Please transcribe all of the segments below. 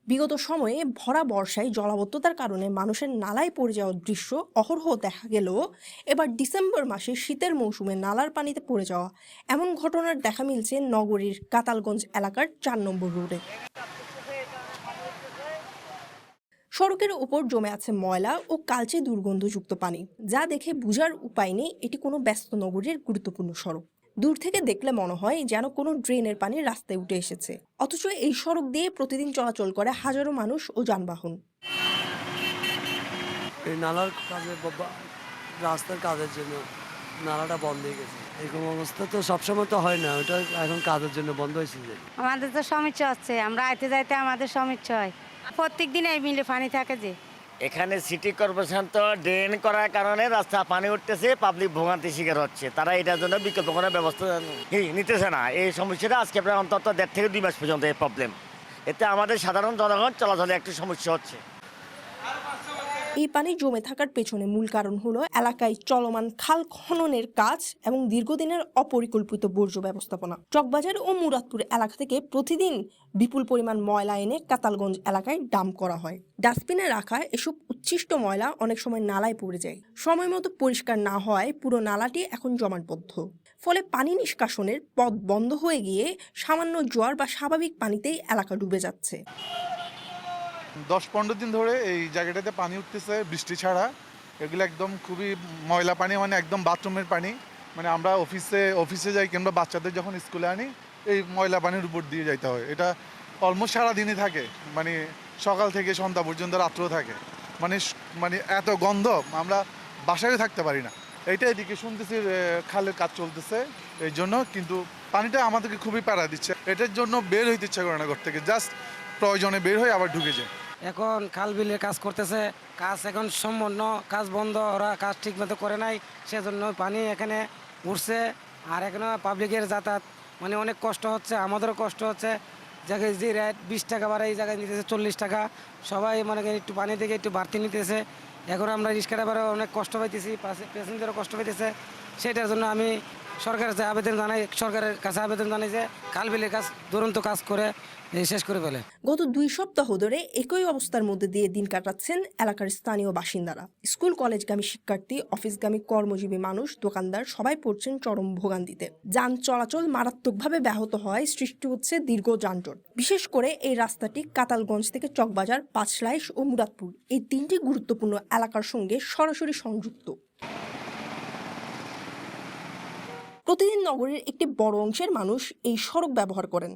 বিগত সময়ে ভরা বর্ষায় জলাবদ্ধতার কারণে মানুষের নালায় পড়ে যাওয়ার দৃশ্য অহরহ দেখা গেলেও এবার ডিসেম্বর মাসে শীতের মৌসুমে নালার পানিতে পড়ে যাওয়া এমন ঘটনার দেখা মিলছে নগরীর কাতালগঞ্জ এলাকার ৪ নম্বর রোডে। সড়কের উপর জমে আছে ময়লা ও কালচে দুর্গন্ধযুক্ত পানি, যা দেখে বোঝার উপায় নেই এটি কোনো ব্যস্ত নগরীর গুরুত্বপূর্ণ সড়ক। দূর থেকে দেখলে মনে হয় যেন কোনো ড্রেনের পানি রাস্তায় উঠে এসেছে, অথচ এই সড়ক দিয়ে প্রতিদিন চলাচল করে হাজারো মানুষ ও যানবাহন। এই নালার কাজে রাস্তার কাজের জন্য নালাটা বন্ধ হয়ে গেছে। এরকম অবস্থা তো সবসময় তো হয় না, ওটা এখন কাজের জন্য বন্ধ হয়েছে। যে আমাদের তো সমস্যা হচ্ছে, আমরা আইতে যাইতে আমাদের সমস্যা হয়। প্রত্যেক দিন এই মিলে পানি থাকে যে এখানে সিটি কর্পোরেশন তো ড্রেন করার কারণে রাস্তা পানি উঠতেছে, পাবলিক ভোগান্তি শিকার হচ্ছে। তারা এটার জন্য বিকল্প কোনো ব্যবস্থা নিতেছে না। এই সমস্যাটা আজকে প্রায় অন্তত 1.5 থেকে 2 মাস পর্যন্ত এই প্রবলেম। এতে আমাদের সাধারণ জনগণ চলাচলে একটু সমস্যা হচ্ছে। এই পানি জমে থাকার পেছনে মূল কারণ হলো এলাকায় চলমান খাল খননের কাজ এবং দীর্ঘদিনের অপরিকল্পিত বর্জ্য ব্যবস্থাপনা। চকবাজার ও মুরাদপুর এলাকা থেকে প্রতিদিন বিপুল পরিমাণ ময়লা এনে কাতালগঞ্জ এলাকায় ডাম্প করা হয়। ডাস্টবিনে রাখা এসব উচ্ছিষ্ট ময়লা অনেক সময় নালায় পড়ে যায়। সময় মতো পরিষ্কার না হওয়ায় পুরো নালাটি এখন জমাটবদ্ধ। ফলে পানি নিষ্কাশনের পথ বন্ধ হয়ে গিয়ে সামান্য জোয়ার বা স্বাভাবিক পানিতেই এলাকা ডুবে যাচ্ছে। 10-15 দিন ধরে এই জায়গাটাতে পানি উঠতেছে বৃষ্টি ছাড়া। এগুলো একদম খুবই ময়লা পানি, মানে একদম বাথরুমের পানি। মানে আমরা অফিসে যাই কিংবা বাচ্চাদের যখন স্কুলে আনি, এই ময়লা পানির উপর দিয়ে যাইতে হয়। এটা অলমোস্ট সারাদিনই থাকে, মানে সকাল থেকে সন্ধ্যা পর্যন্ত রাত্রেও থাকে। মানে এত গন্ধ, আমরা বাসায় থাকতে পারি না। এইটা এদিকে শুনতেছি খালের কাজ চলতেছে এই জন্য, কিন্তু পানিটা আমাদেরকে খুবই প্যারা দিচ্ছে। এটার জন্য বের হইতে ইচ্ছা করে না ঘর থেকে, জাস্ট প্রয়োজনে বের হয়ে আবার ঢুকে যায়। এখন খাল বিলের কাজ করতেছে, কাজ এখন সম্পূর্ণ কাজ বন্ধ, ওরা কাজ ঠিকমতো করে নাই, সেজন্য পানি এখানে উঠছে। আর এখানে পাবলিকের যাতায়াত মানে অনেক কষ্ট হচ্ছে, আমাদেরও কষ্ট হচ্ছে। জায়গায় যে রেট 20 টাকা বাড়ে, এই জায়গায় নিতেছে 40 টাকা। সবাই মনে করেন একটু পানি থেকে একটু বাড়তি নিতেছে। এখন আমরা রিক্সা ড্রাইভারও অনেক কষ্ট পাইতেছি, প্যাসেঞ্জারও কষ্ট পাইতেছে। সেটার জন্য আমি সরকারের কাছে আবেদন জানাই যে খাল বিলের কাজ দুরন্ত কাজ করে শেষ করে ফেলে। গত 2 সপ্তাহ ধরে একই অবস্থার মধ্যে দিয়ে দিন কাটাচ্ছেন এলাকার স্থানীয় বাসিন্দারা। স্কুল কলেজগামী শিক্ষার্থী, অফিসগামী কর্মজীবী মানুষ, দোকানদার সবাই পড়ছেন চরম ভোগান্তিতে। যান চলাচল মারাত্মকভাবে ব্যাহত হয়, সৃষ্টি হচ্ছে দীর্ঘ যানজট। বিশেষ করে এই রাস্তাটি কাতালগঞ্জ থেকে চকবাজার, পাঁচলাইশ ও মুরাদপুর এই 3টি গুরুত্বপূর্ণ এলাকার সঙ্গে সরাসরি সংযুক্ত। প্রতিদিন নগরীর একটি বড় অংশের মানুষ এই সড়ক ব্যবহার করেন।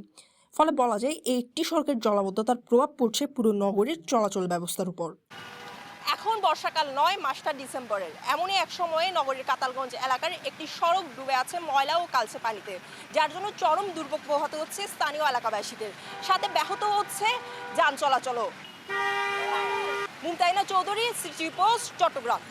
ফলে বলা যায় এই একটি সড়কের জলাবদ্ধতার প্রভাব পড়ছে পুরো নগরীর চলাচল ব্যবস্থার উপর। এখন বর্ষাকাল নয়, মাসটা ডিসেম্বরের। এমনই এক সময়ে নগরীর কাতালগঞ্জ এলাকার একটি সড়ক ডুবে আছে ময়লা ও কালচে পানিতে, যার জন্য চরম দুর্ভোগ পোহাতে হচ্ছে স্থানীয় এলাকাবাসীদের, সাথে ব্যাহত হচ্ছে যান চলাচলও। মুমতাইনা চৌধুরী, সিটি পোস্ট, চট্টগ্রাম।